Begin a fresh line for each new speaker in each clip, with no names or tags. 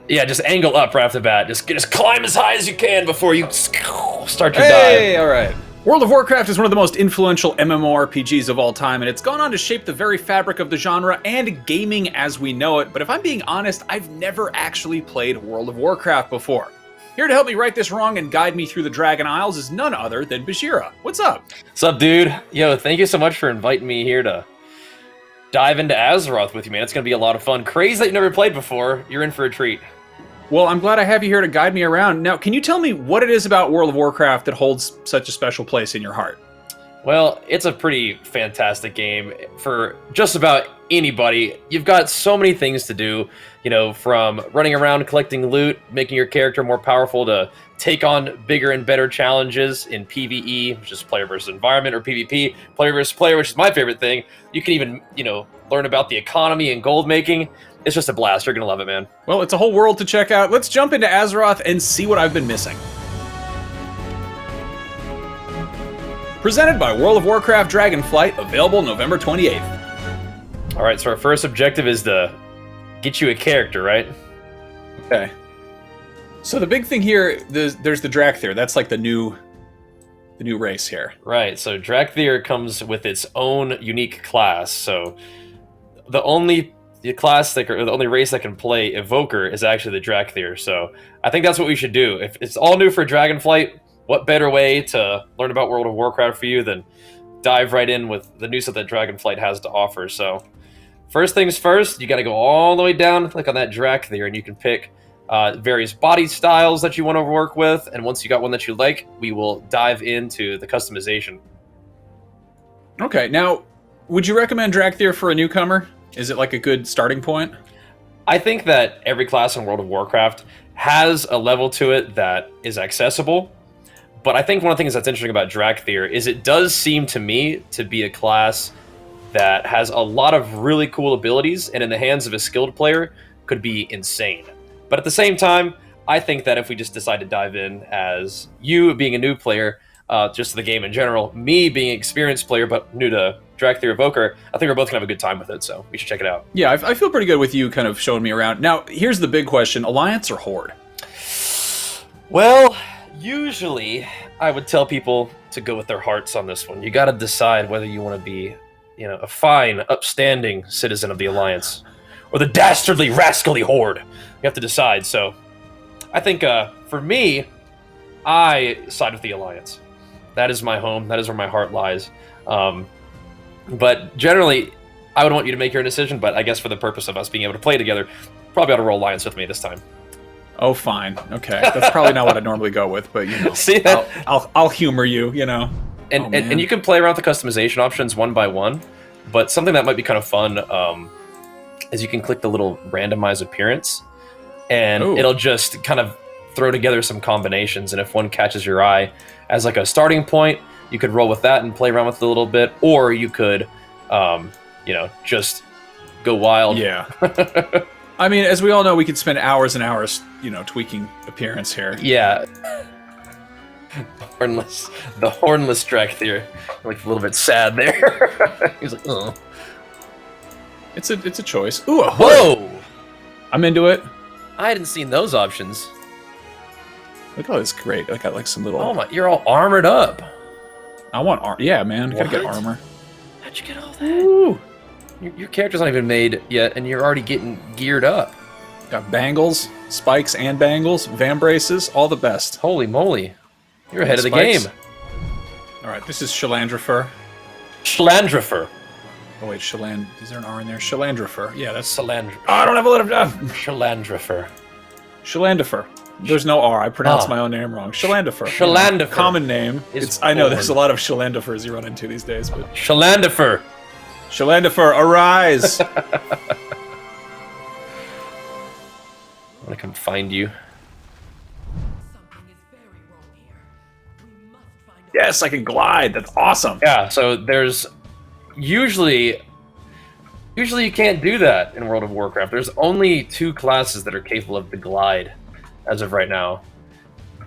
Yeah, just angle up right off the bat. Just climb as high as you can before you start your
Hey,
dive.
all right. World of Warcraft is one of the most influential MMORPGs of all time, and it's gone on to shape the very fabric of the genre and gaming as we know it. But if I'm being honest, I've never actually played World of Warcraft before. Here to help me right this wrong and guide me through the Dragon Isles is none other than Bajheera. What's up?
What's up, dude? Yo, thank you so much for inviting me here to dive into Azeroth with you, man. It's gonna be a lot of fun. Crazy that you've never played before. You're in for a treat.
Well, I'm glad I have you here to guide me around. Now, can you tell me what it is about World of Warcraft that holds such a special place in your heart?
Well, it's a pretty fantastic game for just about anybody. You've got so many things to do, you know, from running around collecting loot, making your character more powerful, to take on bigger and better challenges in PvE, which is player versus environment, or PvP, player versus player, which is my favorite thing. You can even, you know, learn about the economy and gold making. It's just a blast. You're going to love it, man.
Well, it's a whole world to check out. Let's jump into Azeroth and see what I've been missing. Presented by World of Warcraft Dragonflight, available November 28th.
All right, so our first objective is to get you a character, right?
Okay. So the big thing here, there's the Drakthir. That's like the new race here.
Right, so Drakthir comes with its own unique class. So the only the only race that can play Evoker is actually the Drakthir. So I think that's what we should do. If it's all new for Dragonflight, what better way to learn about World of Warcraft for you than dive right in with the new stuff that Dragonflight has to offer. So first things first, you got to go all the way down, click on that Drakthir, and you can pick various body styles that you want to work with. And once you got one that you like, we will dive into the customization.
Okay, now, would you recommend Drakthir for a newcomer? Is it like a good starting point?
I think that every class in World of Warcraft has a level to it that is accessible. But I think one of the things that's interesting about Drakthir is it does seem to me to be a class that has a lot of really cool abilities, and in the hands of a skilled player could be insane. But at the same time, I think that if we just decide to dive in as you being a new player, just to the game in general, me being an experienced player but new to Drakthir Evoker, I think we're both going to have a good time with it, so we should check it out.
Yeah, I feel pretty good with you kind of showing me around. Now, here's the big question. Alliance or Horde?
Well, usually I would tell people to go with their hearts on this one. You got to decide whether you want to be, you know, a fine, upstanding citizen of the Alliance or the dastardly, rascally Horde. You have to decide. So I think for me, I side with the Alliance. That is my home. That is where my heart lies. But generally, I would want you to make your own decision, but I guess for the purpose of us being able to play together, probably ought to roll Alliance with me this time.
Oh, fine. Okay, that's probably not what I normally go with, but you know,
See that?
I'll humor you. You know,
and you can play around with the customization options one by one. But something that might be kind of fun is you can click the little randomize appearance, and it'll just kind of throw together some combinations. And if one catches your eye as like a starting point, you could roll with that and play around with it a little bit, or you could, you know, just go wild.
Yeah. I mean, as we all know, we could spend hours and hours, you know, tweaking appearance here.
Yeah. The hornless Drakthir. Like a little bit sad there. He's like, oh.
It's a choice. Ooh, a Horde.
Whoa!
I'm into it.
I hadn't seen those options.
Look at all this great. I got like some little.
Oh my! You're all armored up.
I want armor. Yeah, man. I gotta get
What?
armor.
How'd you get all that?
Ooh.
Your character's not even made yet, and you're already getting geared up.
Got bangles, spikes and bangles, vambraces, all the best.
Holy moly! You're ahead of the
Spikes.
game.
All right, this is Shalandrafur.
Schlandrafer.
Oh wait, Is there an R in there? Shalandrafur. Yeah, that's.
Salandra.
Oh, I don't have a letter.
Shalandrafer.
Shalandafer. There's no R. I pronounced
Ah.
my own name wrong. Shalandafer.
Shalandafer
Common name.
is
I know
born.
there's a lot of Shalandafers you run into these days, but
Shalandafer.
Shalandafer, arise!
I'm gonna come find you.
Yes, I can glide. That's awesome.
Yeah. So there's usually you can't do that in World of Warcraft. There's only 2 classes that are capable of the glide as of right now.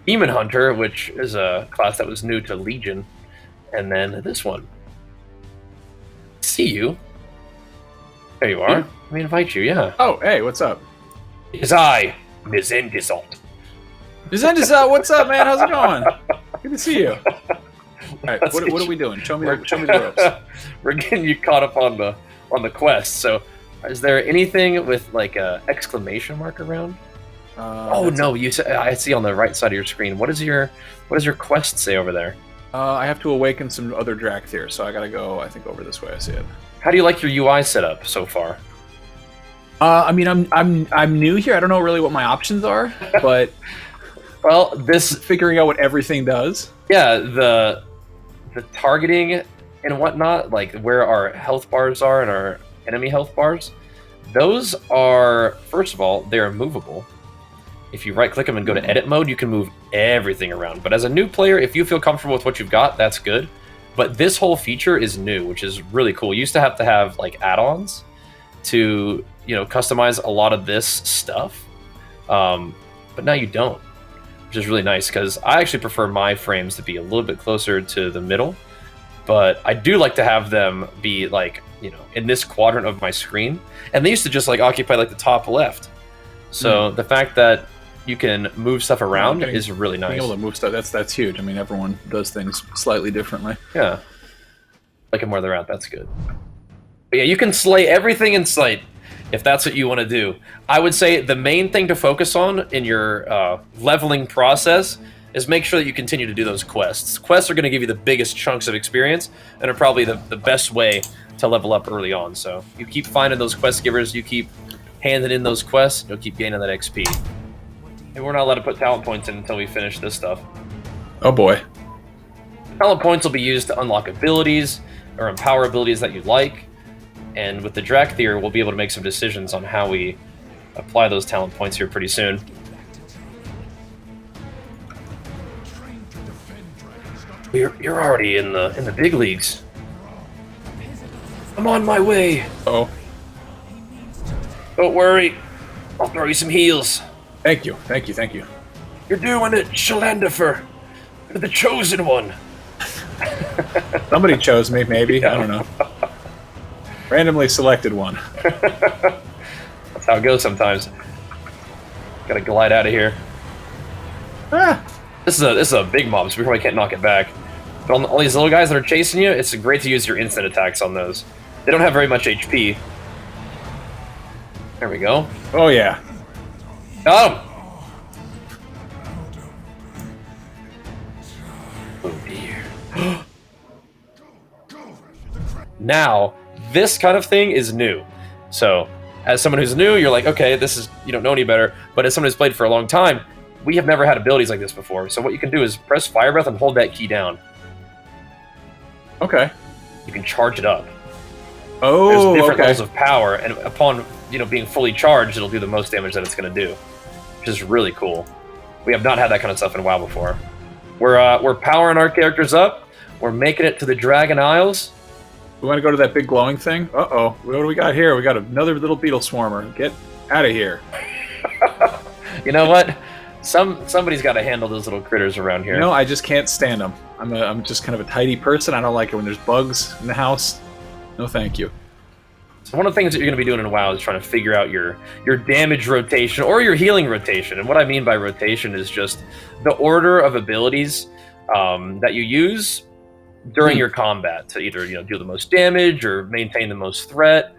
Demon Hunter, which is a class that was new to Legion, and then this one. See you. There you are.
Yeah.
Let me invite you, yeah.
Oh, hey, what's up?
It is I, Mizendisalt.
What's up, man? How's it going? Good to see you. All right, what are we doing? Show me the ropes.
We're getting you caught up on the quest. So, is there anything with like a exclamation mark around? Oh no! I see on the right side of your screen. What does your quest say over there?
I have to awaken some other Drakthir, so I gotta go. I think over this way. I see it.
How do you like your UI setup so far?
I mean, I'm new here. I don't know really what my options are, but
well,
figuring out what everything does.
Yeah, the targeting and whatnot, like where our health bars are and our enemy health bars, those are, first of all, they're movable. If you right-click them and go to edit mode, you can move everything around. But as a new player, if you feel comfortable with what you've got, that's good. But this whole feature is new, which is really cool. You used to have like add-ons to, customize a lot of this stuff, but now you don't, which is really nice because I actually prefer my frames to be a little bit closer to the middle. But I do like to have them be like, in this quadrant of my screen, and they used to just like occupy like the top left. So the fact that you can move stuff around is really nice.
Being able to move stuff, that's huge. I mean, everyone does things slightly differently.
Yeah. Like them where they're at, that's good. But yeah, you can slay everything in sight if that's what you want to do. I would say the main thing to focus on in your leveling process is make sure that you continue to do those quests. Quests are going to give you the biggest chunks of experience and are probably the best way to level up early on. So you keep finding those quest givers, you keep handing in those quests, you'll keep gaining that XP. And we're not allowed to put talent points in until we finish this stuff.
Oh boy.
Talent points will be used to unlock abilities or empower abilities that you like. And with the Drakthir, we'll be able to make some decisions on how we apply those talent points here pretty soon. You're already in the big leagues. I'm on my way.
Oh.
Don't worry. I'll throw you some heals.
Thank you.
You're doing it, Shalandifer. You're the chosen one.
Somebody chose me, maybe. I don't know. Randomly selected one.
That's how it goes sometimes. Gotta glide out of here.
Ah.
This is a big mob, so we probably can't knock it back. But on all these little guys that are chasing you, it's great to use your instant attacks on those. They don't have very much HP. There we go.
Oh yeah.
Got him! Oh dear. Now, this kind of thing is new. So, as someone who's new, you're like, okay, you don't know any better. But as someone who's played for a long time, we have never had abilities like this before. So what you can do is press Fire Breath and hold that key down.
Okay.
You can charge it up.
Oh,
there's different levels of power, and upon being fully charged, it'll do the most damage that it's going to do, which is really cool. We have not had that kind of stuff in WoW before. We're powering our characters up. We're making it to the Dragon Isles.
We want to go to that big glowing thing. Uh-oh. What do we got here? We got another little beetle swarmer. Get out of here.
You know what? Somebody's got to handle those little critters around here.
I just can't stand them. I'm just kind of a tidy person. I don't like it when there's bugs in the house. No, thank you.
So one of the things that you're going to be doing in WoW is trying to figure out your damage rotation or your healing rotation. And what I mean by rotation is just the order of abilities that you use during your combat to either do the most damage or maintain the most threat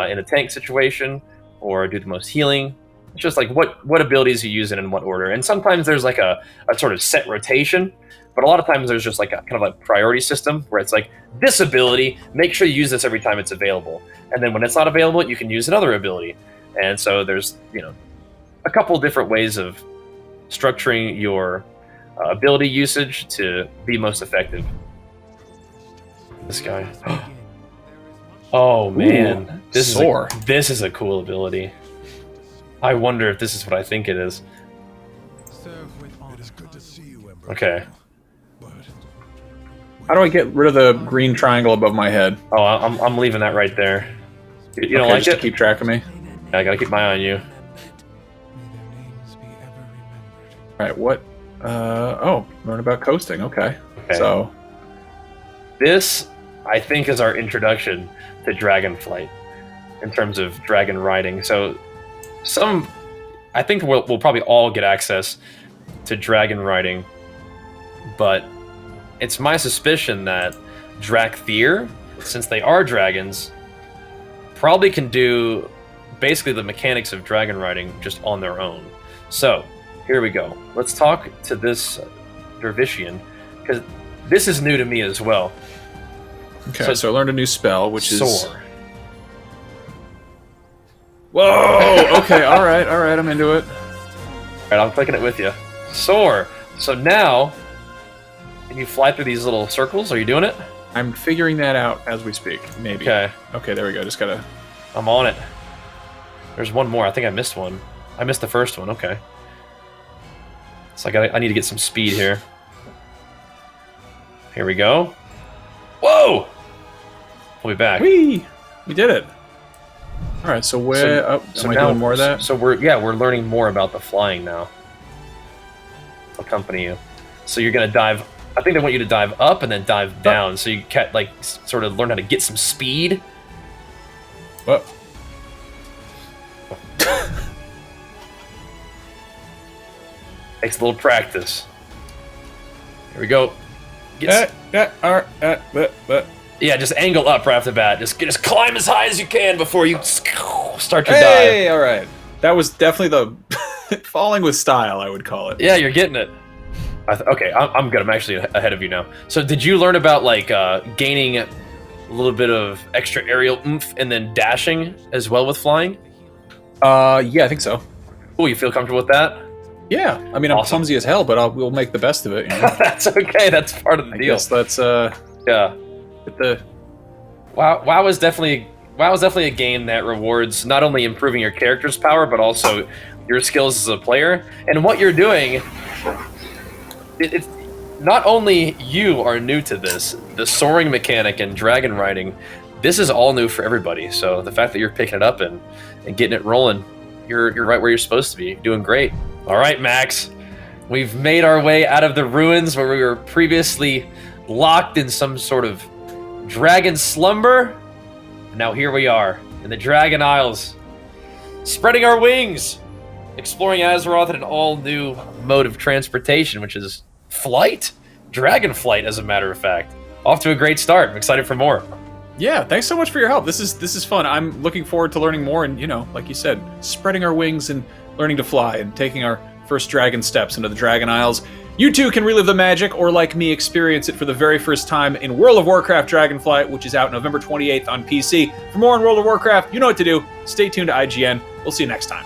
in a tank situation, or do the most healing. It's just like what abilities you use in what order. And sometimes there's like a sort of set rotation, but a lot of times there's just like a kind of a priority system where it's like, this ability, make sure you use this every time it's available. And then when it's not available, you can use another ability. And so there's a couple different ways of structuring your ability usage to be most effective. This guy. Oh man.
Ooh,
this is a cool ability. I wonder if this is what I think it is. Okay.
How do I get rid of the green triangle above my head?
Oh, I'm leaving that right there. You don't like
just
it?
to keep track of me?
Yeah, I gotta keep my eye on you.
Alright, what? Learn about coasting. Okay. So,
this, I think, is our introduction to Dragonflight in terms of dragon riding. So, some I think we'll probably all get access to dragon riding, but it's my suspicion that Drakthir, since they are dragons, probably can do basically the mechanics of dragon riding just on their own. So, here we go. Let's talk to this Dervishian, because this is new to me as well.
Okay, so I learned a new spell, which is...
Soar.
Whoa! Okay, alright, I'm into it.
Alright, I'm clicking it with you. Soar! So now, can you fly through these little circles? Are you doing it?
I'm figuring that out as we speak, maybe.
Okay.
Okay, there we go, just gotta...
I'm on it. There's one more. I think I missed one. I missed the first one. Okay. So I need to get some speed here. Here we go. Whoa! We'll be back.
Whee! We did it. All right. So where?
So
am I
now,
doing more of that?
So we're learning more about the flying now. I'll accompany you. So you're gonna dive. I think they want you to dive up and then dive down, so you can like sort of learn how to get some speed.
What?
Takes a little practice. Here we go. Yeah, just angle up right off the bat. Just climb as high as you can before you start your dive.
Hey, all right. That was definitely the falling with style, I would call it.
Yeah, you're getting it. Okay, I'm good. I'm actually ahead of you now. So did you learn about like gaining a little bit of extra aerial oomph and then dashing as well with flying?
Yeah, I think so.
Cool, you feel comfortable with that?
Yeah, I mean, I'm clumsy as hell, but we'll make the best of it. You know?
That's okay. That's part of the deal.
Guess that's
yeah.
the
WoW is definitely a game that rewards not only improving your character's power, but also your skills as a player. And what you're doing, it's not only you are new to this, the soaring mechanic and dragon riding. This is all new for everybody. So the fact that you're picking it up and getting it rolling, you're right where you're supposed to be. You're doing great. All right, Max. We've made our way out of the ruins where we were previously locked in some sort of dragon slumber. Now here we are in the Dragon Isles, spreading our wings, exploring Azeroth in an all-new mode of transportation, which is flight? Dragonflight, as a matter of fact. Off to a great start. I'm excited for more.
Yeah, thanks so much for your help. This is fun. I'm looking forward to learning more and, you know, like you said, spreading our wings and learning to fly and taking our first dragon steps into the Dragon Isles. You too can relive the magic, or like me, experience it for the very first time in World of Warcraft Dragonflight, which is out November 28th on PC. For more on World of Warcraft, you know what to do. Stay tuned to IGN. We'll see you next time.